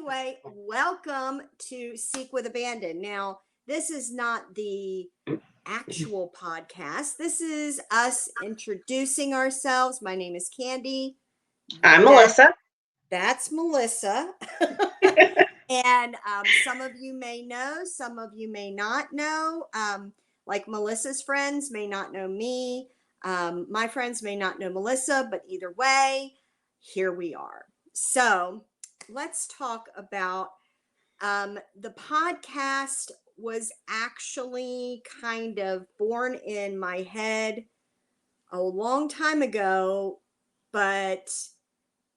anyway, welcome to Seek with Abandon. Now, this is not the actual podcast. This is us introducing ourselves. My name is Candy. I'm Melissa. That's Melissa. And some of you may know, some of you may not know. Like Melissa's friends may not know me. My friends may not know Melissa, but either way, here we are. So let's talk about the podcast was actually kind of born in my head a long time ago, but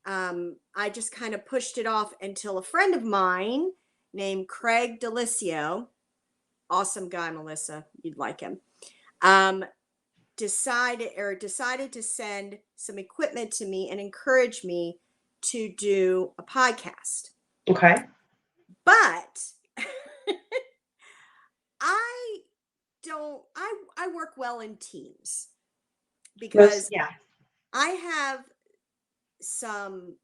I just kind of pushed it off until a friend of mine named Craig Delicio, awesome guy, Melissa, you'd like him, decided to send some equipment to me and encourage me to do a podcast. Okay. But I work well in teams because I have some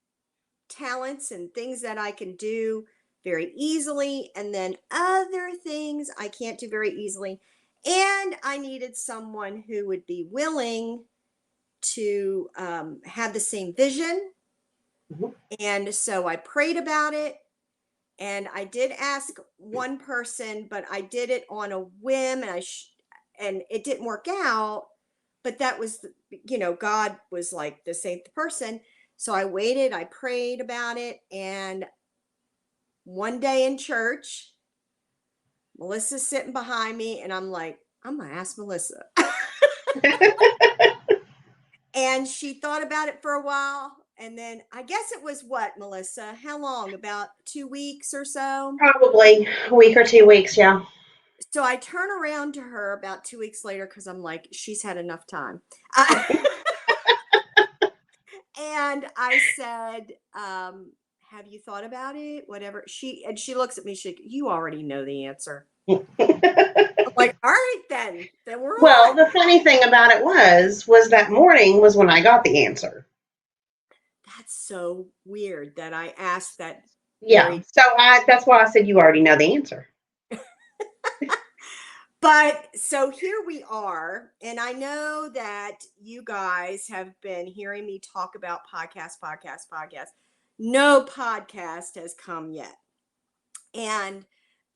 talents and things that I can do very easily, and then other things I can't do very easily. And I needed someone who would be willing to have the same vision. Mm-hmm. And so I prayed about it. And I did ask one person, but I did it on a whim, and it didn't work out. But that was, God was like, this ain't the person. So I waited, I prayed about it. And one day in church, Melissa's sitting behind me, and I'm like, I'm going to ask Melissa. And she thought about it for a while. And then I guess it was what, Melissa? How long? About 2 weeks or so? Probably a week or 2 weeks, yeah. So I turn around to her about 2 weeks later because I'm like, she's had enough time. And I said, have you thought about it? Whatever. She looks at me, you already know the answer. I'm like, all right, then we're Well, on. the funny thing about it was that morning was when I got the answer. That's so weird that I asked that. Yeah. So that's why I said you already know the answer. But so here we are, and I know that you guys have been hearing me talk about podcast. No podcast has come yet. And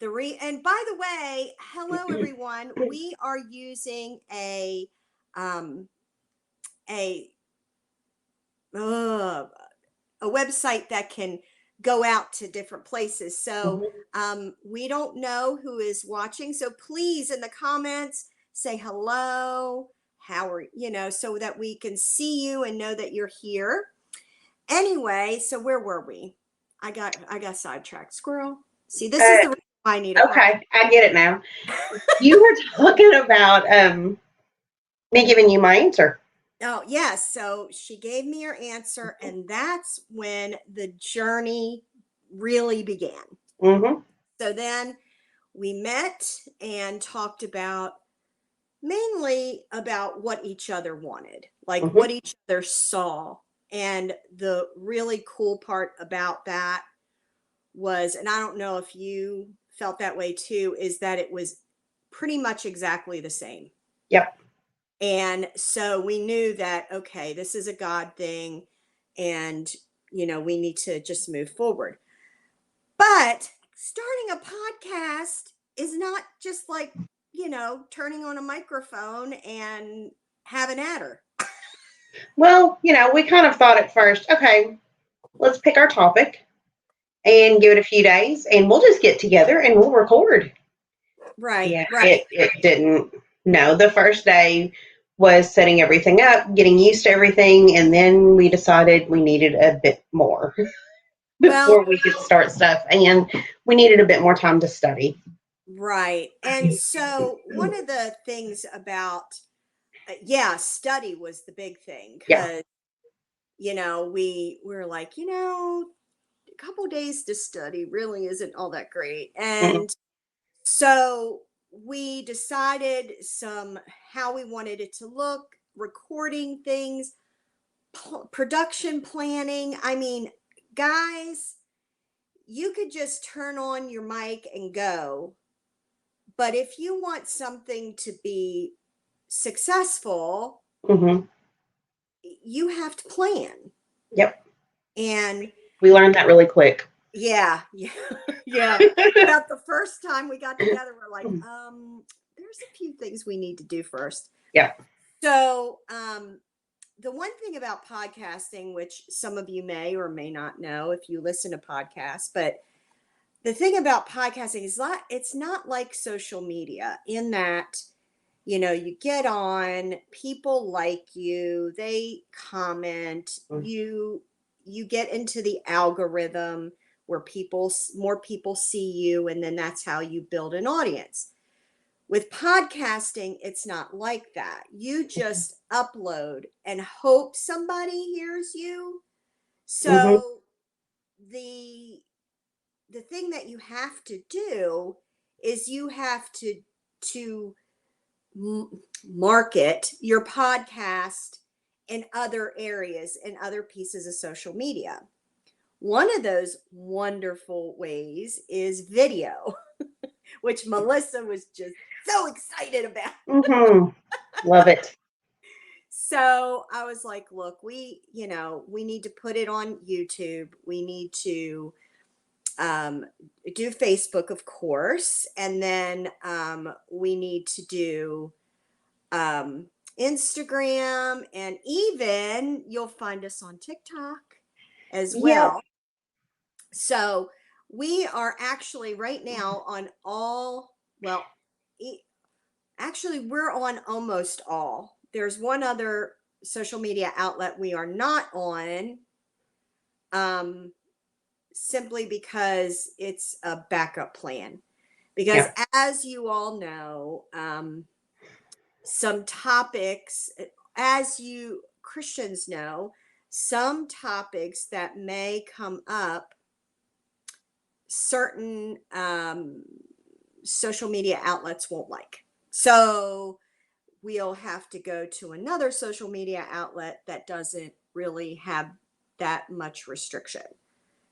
and by the way, hello everyone. We are using a website that can go out to different places. So we don't know who is watching. So please, in the comments, say hello. How are so that we can see you and know that you're here. Anyway, so where were we? I got sidetracked. Squirrel. See, this is the reason I need a Okay, I get it now. You were talking about me giving you my answer. Oh, yes. So she gave me her answer, and that's when the journey really began. Mm-hmm. So then we met and talked mainly about what each other wanted, like what each other saw. And the really cool part about that was, and I don't know if you felt that way too, is that it was pretty much exactly the same. Yep. And so we knew that, okay, this is a God thing, and, we need to just move forward. But starting a podcast is not just like, turning on a microphone and having at her. Well, we kind of thought at first, okay, let's pick our topic and give it a few days, and we'll just get together and we'll record. Right. Yeah, right. It didn't. No, the first day was setting everything up, getting used to everything, and then we decided we needed a bit more before we could start stuff, and we needed a bit more time to study. Right. And so one of the things about, study was the big thing, because, we were like, a couple days to study really isn't all that great. And so we decided how we wanted it to look, recording things, production planning. I mean, guys, you could just turn on your mic and go. But if you want something to be successful, Mm-hmm. you have to plan. Yep. And We learned that really quick. yeah, yeah. About the first time we got together, we're like, there's a few things we need to do first. Yeah. So, the one thing about podcasting, which some of you may or may not know if you listen to podcasts, but the thing about podcasting is it's not like social media in that, you get on, people like you, they comment, you get into the algorithm where more people see you, and then that's how you build an audience. With podcasting, it's not like that. You just upload and hope somebody hears you. Mm-hmm. So the thing that you have to do is you have to market your podcast in other areas and other pieces of social media. One of those wonderful ways is video, which Melissa was just so excited about. Mm-hmm. Love it. So I was like, look, we need to put it on YouTube. We need to do Facebook, of course, and then we need to do Instagram, and even you'll find us on TikTok as Yep. well. So we are actually right now on all, well, actually, we're on almost all. There's one other social media outlet we are not on, simply because it's a backup plan. Because Yeah. as you all know, some topics, as you Christians know, some topics that may come up, certain social media outlets won't like. So we'll have to go to another social media outlet that doesn't really have that much restriction.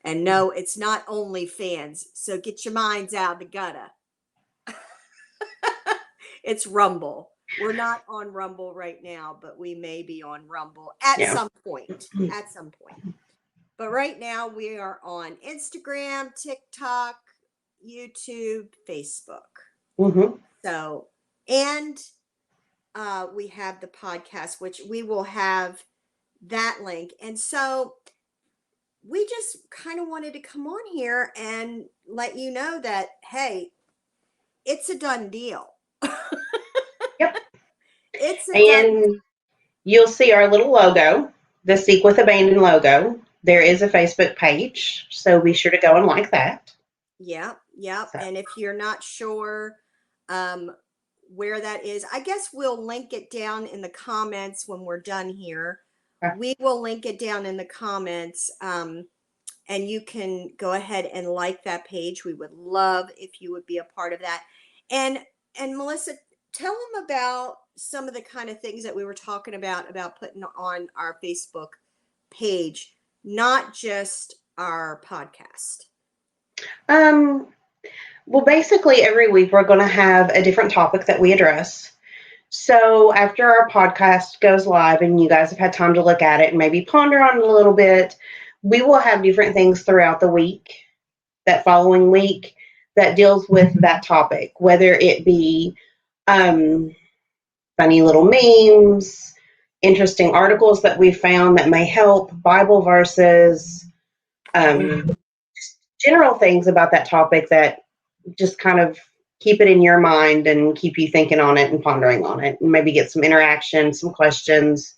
And no, it's not OnlyFans. So get your minds out of the gutter. It's Rumble. We're not on Rumble right now, but we may be on Rumble at Yeah. some point. At some point. But right now we are on Instagram, TikTok, YouTube, Facebook. Mm-hmm. So, and we have the podcast, which we will have that link. And so we just kind of wanted to come on here and let you know that, hey, it's a done deal. Yep. It's a done. And you'll see our little logo, the Seek with Abandon logo. There is a Facebook page, so be sure to go and like that. Yep, yep. So, And if you're not sure where that is, I guess we'll link it down in the comments when we're done here. We will link it down in the comments, and you can go ahead and like that page. We would love if you would be a part of that. And Melissa, tell them about some of the kind of things that we were talking about putting on our Facebook page, not just our podcast. well, basically, every week we're going to have a different topic that we address. So after our podcast goes live and you guys have had time to look at it and maybe ponder on it a little bit, we will have different things throughout the week, that following week, that deals with that topic, whether it be funny little memes, interesting articles that we found that may help, Bible verses, general things about that topic that just kind of keep it in your mind and keep you thinking on it and pondering on it, and maybe get some interaction, some questions,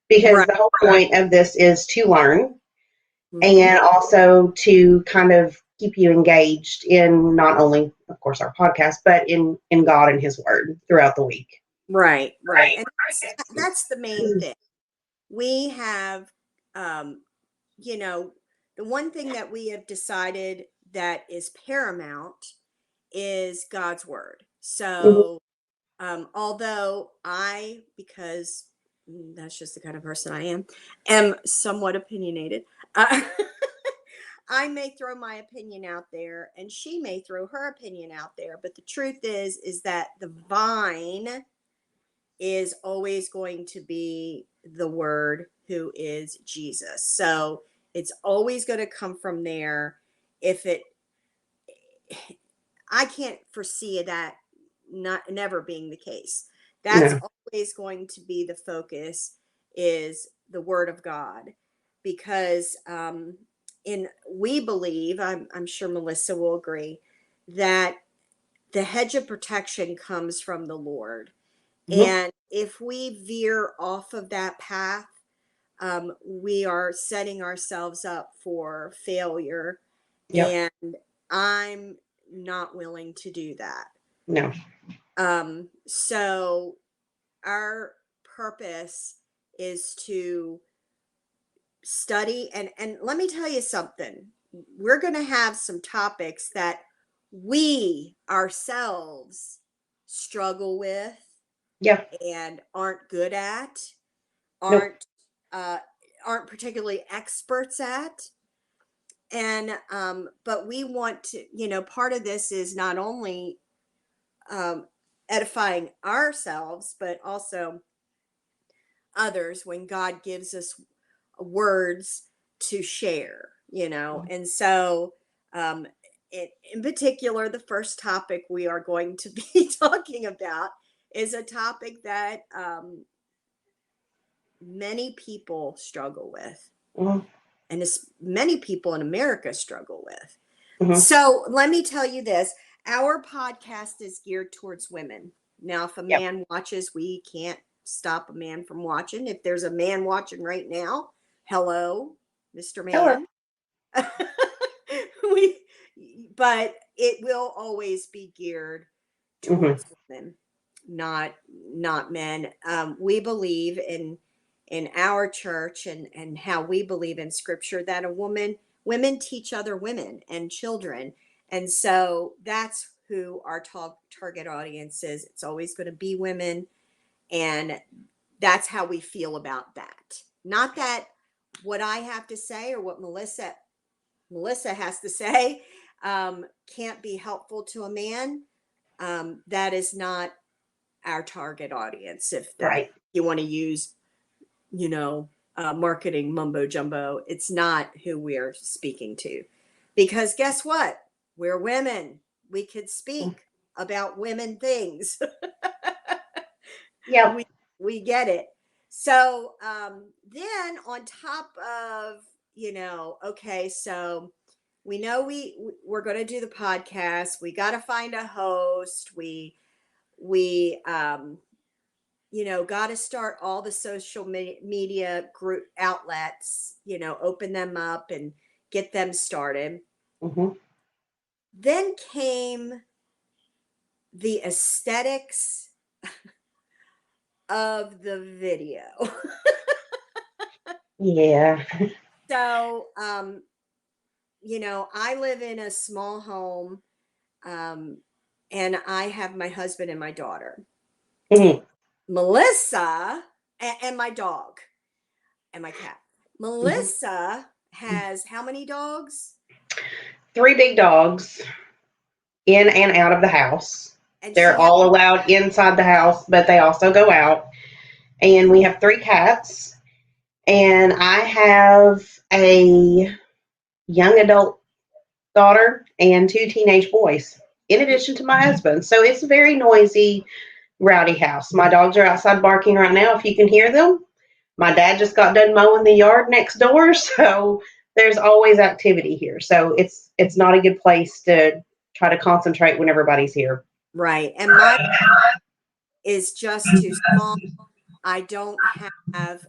because Right. the whole point of this is to learn Mhm. and also to kind of keep you engaged in not only, of course, our podcast, but in God and His Word throughout the week. Right. And that's the main thing. We have, the one thing that we have decided that is paramount is God's word. So, although because that's just the kind of person I am somewhat opinionated, I may throw my opinion out there and she may throw her opinion out there, but the truth is that the vine is always going to be the word, who is Jesus. So it's always going to come from there. If it, I can't foresee that not never being the case. That's No. always going to be the focus, is the word of God, because in we believe, I'm sure Melissa will agree, that the hedge of protection comes from the Lord. Mhm. And if we veer off of that path, we are setting ourselves up for failure. Yep. And I'm not willing to do that. No. So our purpose is to study, and let me tell you something. We're going to have some topics that we ourselves struggle with Yeah. and aren't good at, Nope. aren't uh, aren't particularly experts at. And but we want to, part of this is not only um, edifying ourselves, but also others when God gives us words to share, And so, um, in particular, the first topic we are going to be talking about is a topic that many people struggle with, Mhm. and many people in America struggle with. Mhm. So let me tell you this, our podcast is geared towards women. Now, if a Yep. man watches, we can't stop a man from watching. If there's a man watching right now, hello, Mr. Hello. Man. we, but it will always be geared Mhm. towards women, not men. We believe in our church, and how we believe in scripture, that women teach other women and children. And so that's who our target audience is. It's always going to be women. And that's how we feel about that. Not that what I have to say or what Melissa has to say can't be helpful to a man. That is not our target audience. If that Right. you want to use, marketing mumbo jumbo, it's not who we're speaking to. Because guess what? We're women. We could Mm. speak about women things. Yep. we get it. So then on top of, okay, so we know we're going to do the podcast. We got to find a host. We got to start all the social media group outlets, open them up and get them started. Mhm. Then came the aesthetics of the video. Yeah. So I live in a small home, and I have my husband and my daughter. Mhm. Melissa, and my dog and my cat. Mhm. Melissa has how many dogs? 3 big dogs in and out of the house. And They're she has, all allowed inside the house, but they also go out. And we have 3 cats. And I have a young adult daughter and 2 teenage boys, in addition to my husband. So it's a very noisy, rowdy house. My dogs are outside barking right now, if you can hear them. My dad just got done mowing the yard next door, so there's always activity here. So it's not a good place to try to concentrate when everybody's here. right. And my is just too small. I don't have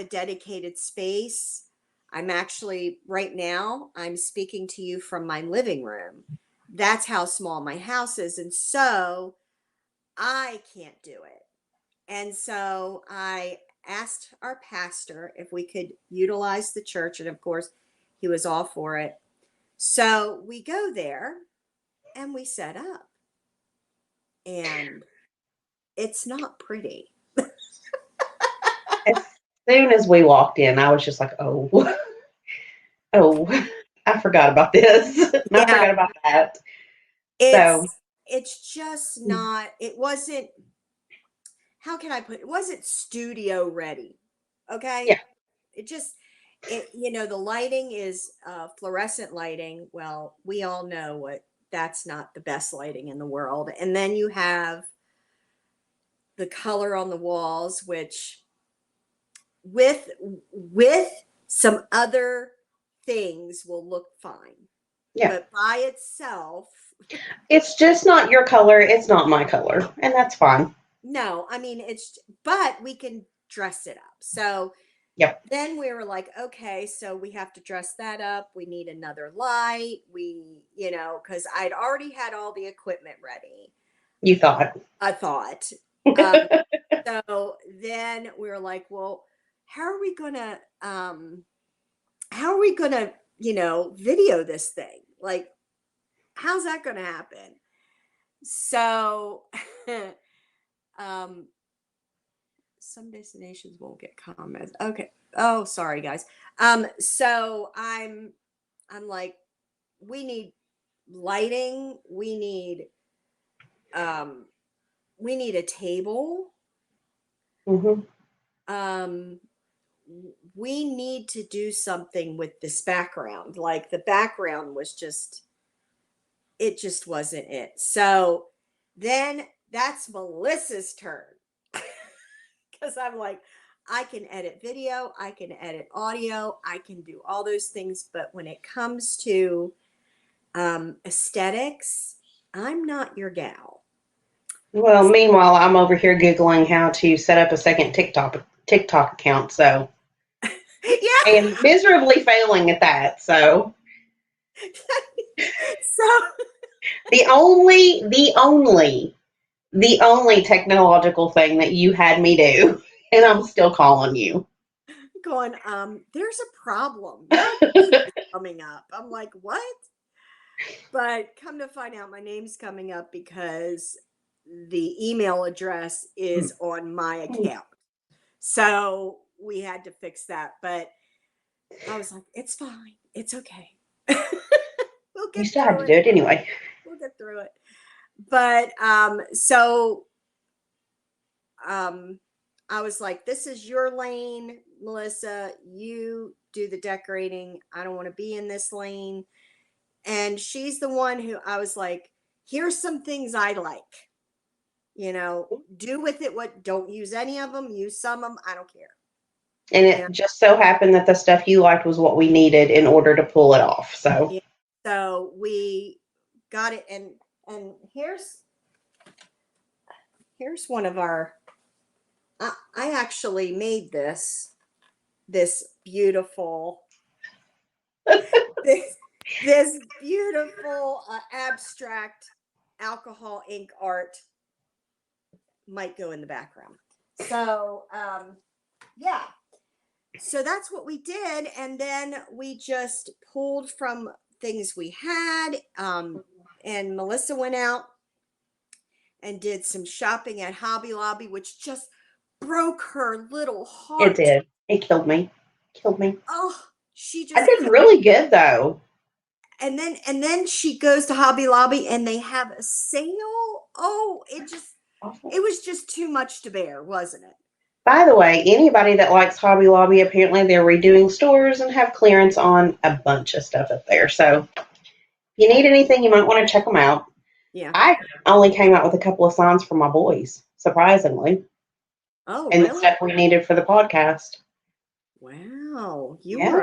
a dedicated space. I'm actually right now, I'm speaking to you from my living room. That's how small my house is. And so I can't do it. And so I asked our pastor if we could utilize the church. And of course, he was all for it. So we go there and we set up. And it's not pretty. As soon as we walked in, I was just like, oh. Oh, I forgot about this. I Yeah, forgot about that. So, it's just not, it wasn't, how can I put it? It wasn't studio ready. Okay. yeah, It just, the lighting is fluorescent lighting. Well, we all know that's not the best lighting in the world. And then you have the color on the walls, which with some other things will look fine. yeah. But by itself, It's just not your color. It's not my color. And that's fine. no, I mean, but we can dress it up. So Yep. then we were like, okay, so we have to dress that up. We need another light. Because I'd already had all the equipment ready, You thought. I thought. Um, so then we were like, well, how are we gonna video this thing? Like, how's that gonna happen? So um some destinations won't get comments. Okay. Oh, sorry guys. So I'm like, we need lighting, um we need a table. Hmm. Um we need to do something with this background. Like the background was just, it just wasn't it. So then that's Melissa's turn. Because I'm like, I can edit video, I can edit audio, I can do all those things. But when it comes to aesthetics, I'm not your gal. Well, meanwhile, I'm over here Googling how to set up a second TikTok account. So, Yeah. and miserably failing at that. So, So the only technological thing that you had me do, and I'm still calling you. going, there's a problem. Your name is coming up. I'm like, what? But come to find out, my name's coming up because the email address is on my account. So we had to fix that. But I was like, it's fine. It's okay. We'll You get still had through to it. do it anyway. We'll get through it. But so I was like, this is your lane, Melissa. You do the decorating. I don't want to be in this lane. And she's the one who I was like, here's some things I like. Do with it what, don't use any of them, use some of them. I don't care. And You know? it just so happened that the stuff you liked was what we needed in order to pull it off. So, Yeah. So we got it. And here's one of our, I actually made this beautiful, this this beautiful abstract alcohol ink art might go in the background. So yeah, so that's what we did, and then we just pulled from things we had. And Melissa went out and did some shopping at Hobby Lobby, which just broke her little it heart. did. It killed me. Killed me. Oh, she I just did really good though. and then she goes to Hobby Lobby and they have a sale. Oh, it was just too much to bear, wasn't it? By the way, anybody that likes Hobby Lobby, apparently they're redoing stores and have clearance on a bunch of stuff up there. So if you need anything, you might want to check them out. Yeah. I only came out with a couple of signs for my boys, surprisingly, Oh, and the really? stuff we needed for the podcast. Wow. You Yeah, were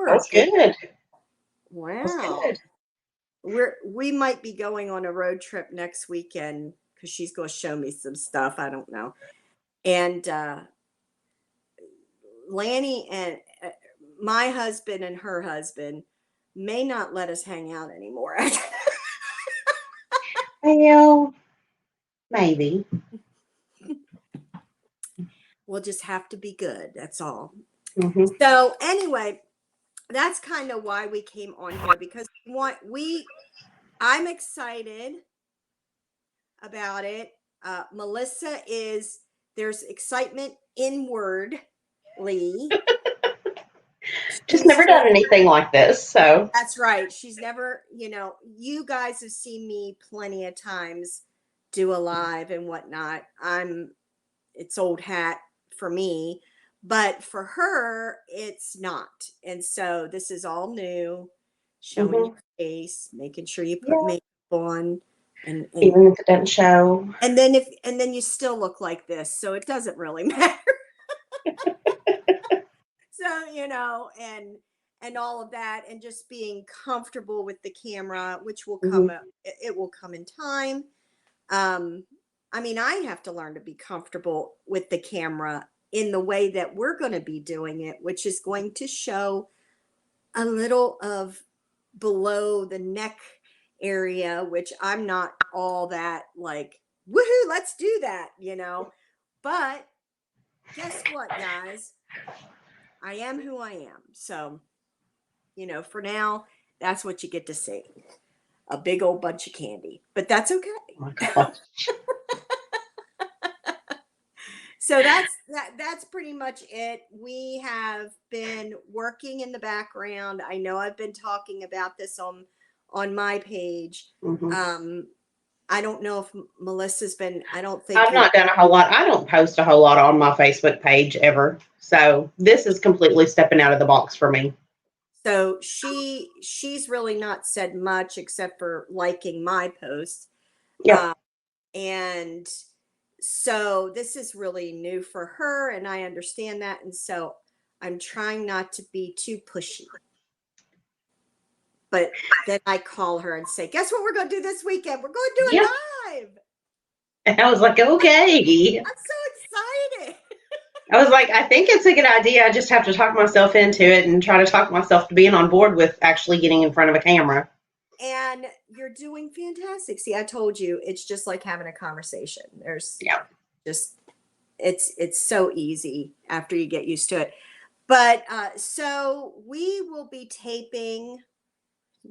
a that's good. good. That's Wow. good. We might be going on a road trip next weekend because she's going to show me some stuff. I don't know. And Lanny and my husband and her husband may not let us hang out anymore. Well, maybe. We'll just have to be good. That's all. Hmm. So anyway, that's kind of why we came on here, because I'm excited about it. Melissa there's excitement inwardly. She's never done anything like this, so. That's right. She's never, you guys have seen me plenty of times do a live and whatnot. It's old hat for me, but for her, it's not. And so this is all new, showing your face, making sure you put makeup on, and even if it doesn't show. And then you still look like this, so it doesn't really matter. So, and all of that, and just being comfortable with the camera, which will come it will come in time. I mean, I have to learn to be comfortable with the camera in the way that we're going to be doing it, which is going to show a little of below the neck area, which I'm not all that like, woohoo, let's do that, But guess what, guys? I am who I am. So, for now, that's what you get to see. A big old bunch of candy, but that's okay. Oh my gosh. So that's pretty much it. We have been working in the background. I know I've been talking about this on my page. I don't know if Melissa's been, I don't think I've not done a whole lot. I don't post a whole lot on my Facebook page ever. So this is completely stepping out of the box for me. So she's really not said much except for liking my posts. Yeah. And so this is really new for her, and I understand that. And so I'm trying not to be too pushy. But then I call her and say, guess what we're going to do this weekend? We're going to do it live. And I was like, okay. I'm so excited. I was like, I think it's a good idea. I just have to talk myself into it and try to talk myself to being on board with actually getting in front of a camera. And you're doing fantastic. See, I told you, it's just like having a conversation. There's just, it's so easy after you get used to it. But so we will be taping.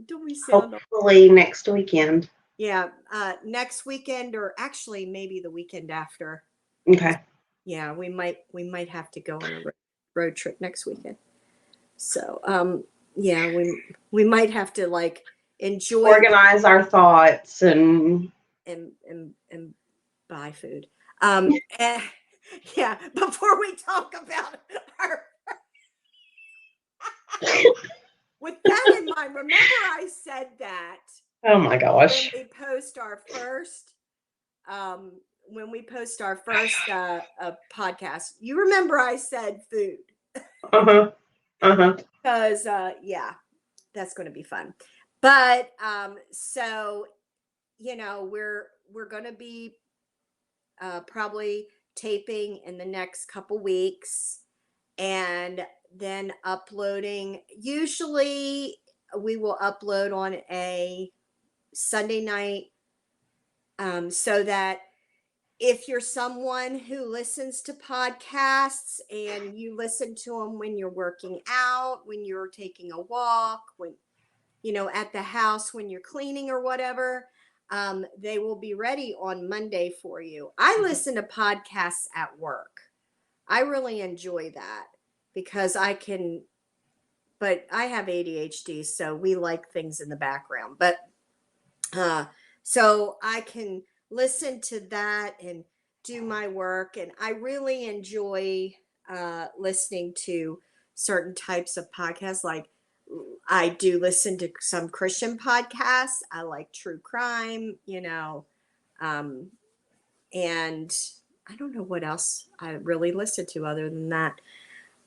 Do we sound hopefully next weekend? Yeah, next weekend, or actually maybe the weekend after. Okay. Yeah, we might have to go on a road trip next weekend. So, yeah, we might have to like organize our thoughts and buy food. And, yeah, before we talk about our with that in mind, remember I said that. Oh my gosh. When we post our first podcast, you remember I said food. Because yeah, that's going to be fun. But so we're going to be probably taping in the next couple weeks, and then uploading. Usually we will upload on a Sunday night, so that if you're someone who listens to podcasts and you listen to them when you're working out, when you're taking a walk, when at the house, when you're cleaning or whatever, they will be ready on Monday for you. I listen to podcasts at work. I really enjoy that because but I have ADHD, so we like things in the background. But so I can listen to that and do my work. And I really enjoy listening to certain types of podcasts. Like I do listen to some Christian podcasts. I like true crime, and I don't know what else I really listen to other than that.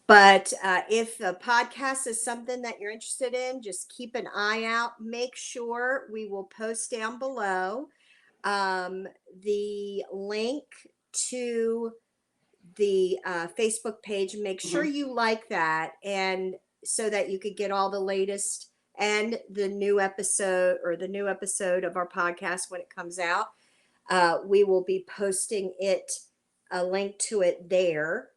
But if the podcast is something that you're interested in, just keep an eye out. Make sure we will post down below the link to the Facebook page. Make sure you like that, and so that you could get all the latest and the new episode of our podcast when it comes out. We will be posting a link to it there.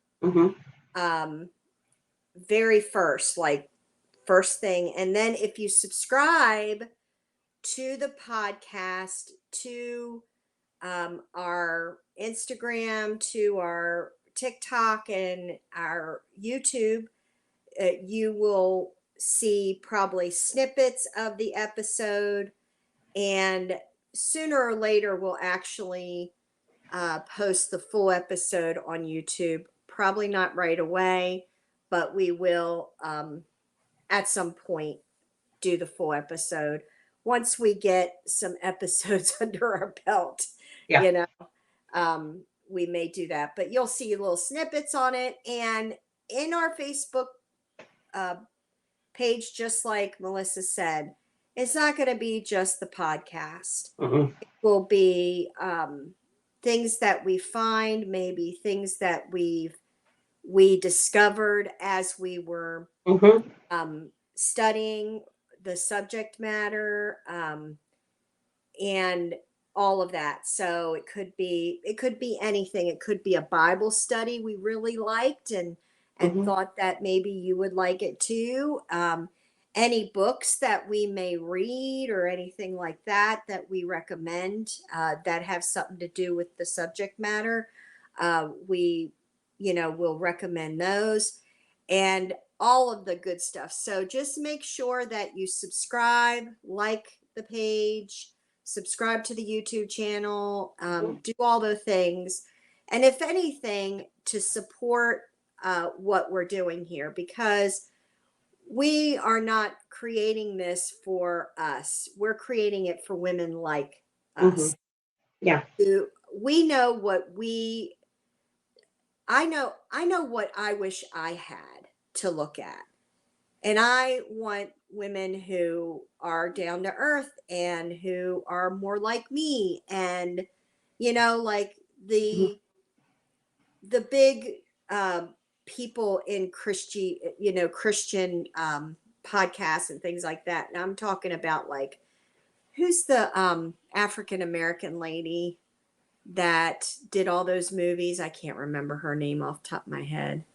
Very first thing. And then if you subscribe to the podcast, to our Instagram, to our TikTok, and our YouTube, you will see probably snippets of the episode, and sooner or later we'll actually post the full episode on YouTube. Probably not right away, but we will at some point do the full episode once we get some episodes under our belt. Yeah. You know, we may do that, but you'll see little snippets on it. And in our Facebook page, just like Melissa said, it's not going to be just the podcast. Mm-mm. It will be things that we find, maybe things that we discovered as we were studying the subject matter, and all of that. So it could be anything. It could be a Bible study we really liked and thought that maybe you would like it too. Any books that we may read or anything like that we recommend that have something to do with the subject matter, we will recommend those, and all of the good stuff. So just make sure that you subscribe, like the page, subscribe to the YouTube channel, do all the things. And if anything, to support what we're doing here, because we are not creating this for us. We're creating it for women like us. Yeah. We know what I know what I wish I had to look at. And I want women who are down to earth and who are more like me, and like the big people in Christian podcasts and things like that. And I'm talking about, like, who's the African American lady that did all those movies? I can't remember her name off the top of my head.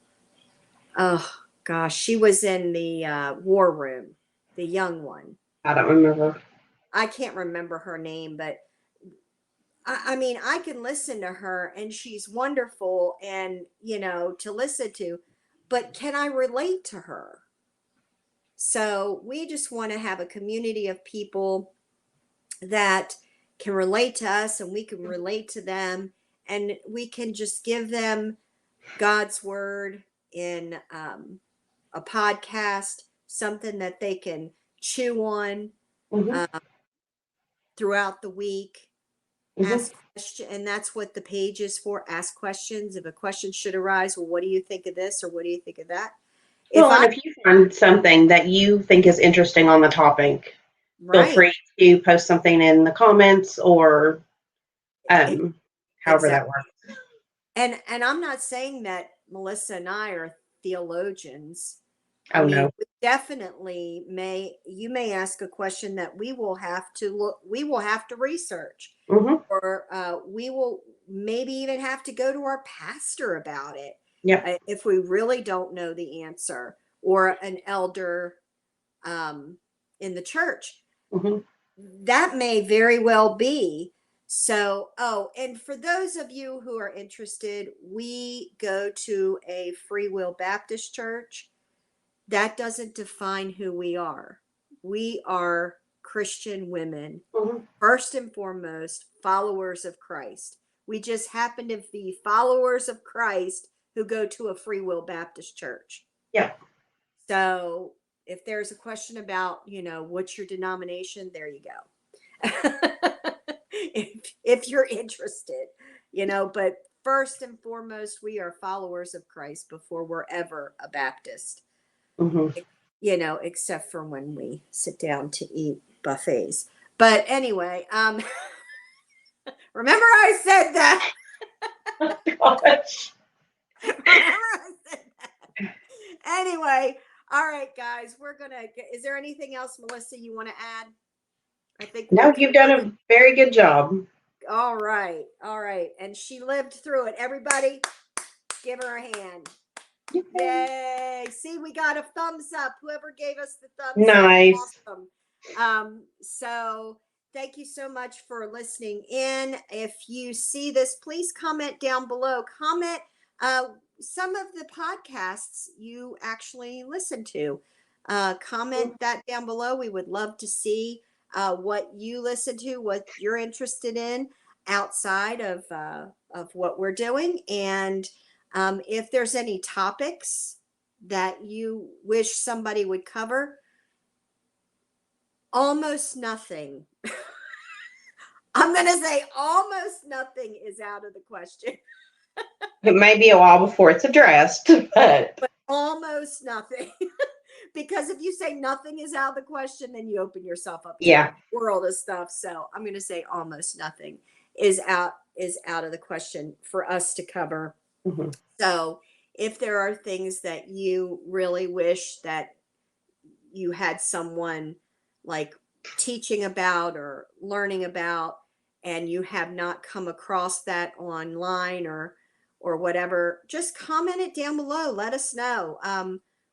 Oh gosh, she was in the War Room, the young one. I don't remember. I can't remember her name, but I mean, I can listen to her and she's wonderful and, to listen to, but can I relate to her? So we just want to have a community of people that can relate to us and we can relate to them, and we can just give them God's word in a podcast, something that they can chew on throughout the week. Ask questions, and that's what the page is for. Ask questions. If a question should arise, well, what do you think of this, or what do you think of that? If you find something that you think is interesting on the topic, feel free to post something in the comments or however that works. And I'm not saying that Melissa and I are theologians. Oh, no. We definitely you may ask a question that we will have to research, or we will maybe even have to go to our pastor about it. Yeah. If we really don't know the answer, or an elder in the church. That may very well be. So, and for those of you who are interested, we go to a Free Will Baptist church. That doesn't define who we are. We are Christian women, first and foremost, followers of Christ. We just happen to be followers of Christ who go to a Free Will Baptist church. Yeah. So if there's a question about, what's your denomination, there you go. if you're interested, but first and foremost, we are followers of Christ before we're ever a Baptist. Except for when we sit down to eat buffets. But anyway, remember I said that. Oh, gosh. Remember I said that. Anyway, all right, guys, is there anything else, Melissa, you want to add? I think no, you've done a very good job. All right. And she lived through it. Everybody, give her a hand. Yay. See, we got a thumbs up. Whoever gave us the thumbs up. Awesome. So thank you so much for listening in. If you see this, please comment down below. Comment some of the podcasts you actually listen to. Comment that down below. We would love to see what you listen to, what you're interested in outside of what we're doing, and if there's any topics that you wish somebody would cover. Almost nothing. I'm going to say almost nothing is out of the question. It may be a while before it's addressed, but almost nothing. Because if you say nothing is out of the question, then you open yourself up to yeah, a world of stuff. So I'm going to say almost nothing is out of the question for us to cover. Mhm. So if there are things that you really wish that you had someone like teaching about or learning about, and you have not come across that online or whatever, just comment it down below. Let us know.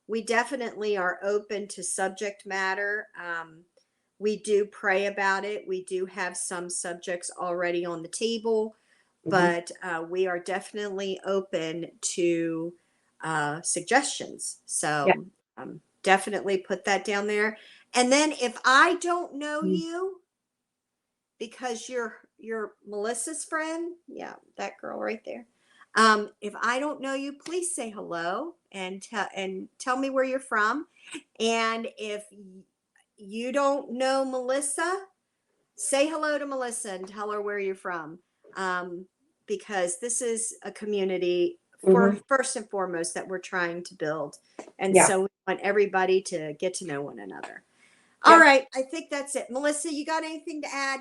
We definitely are open to subject matter. We do pray about it. We do have some subjects already on the table, but we are definitely open to suggestions. So yeah. definitely put that down there. And then if I don't know Mm. you, because you're Melissa's friend, yeah, that girl right there. If I don't know you, please say hello and tell me where you're from. And if you don't know Melissa, say hello to Melissa and tell her where you're from. Because this is a community for Mhm. first and foremost that we're trying to build. And Yeah. so we want everybody to get to know one another. Yeah. All right. I think that's it. Melissa, you got anything to add?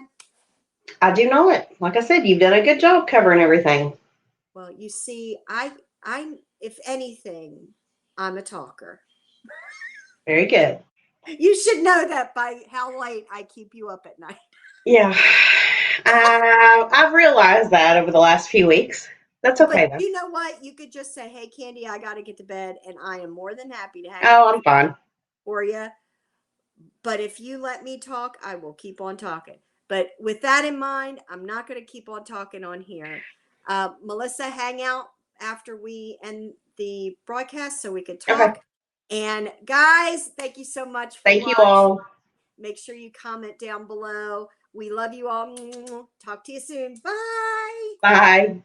I do know it. Like I said, you've done a good job covering everything. Well, you see, if anything, I'm a talker. Very good. You should know that by how late I keep you up at night. Yeah. I've realized that over the last few weeks. That's okay, But though. you know what? You could just say, "Hey, Candy, I got to get to bed," and I am more than happy to hang up Oh, I'm fine. for you. But if you let me talk, I will keep on talking. But with that in mind, I'm not going to keep on talking on here. Melissa, hang out after we end the broadcast so we could Okay. talk. And guys, thank you so much for Thank you watching. all. Make sure you comment down below. We love you all. Talk to you soon. Bye. Bye.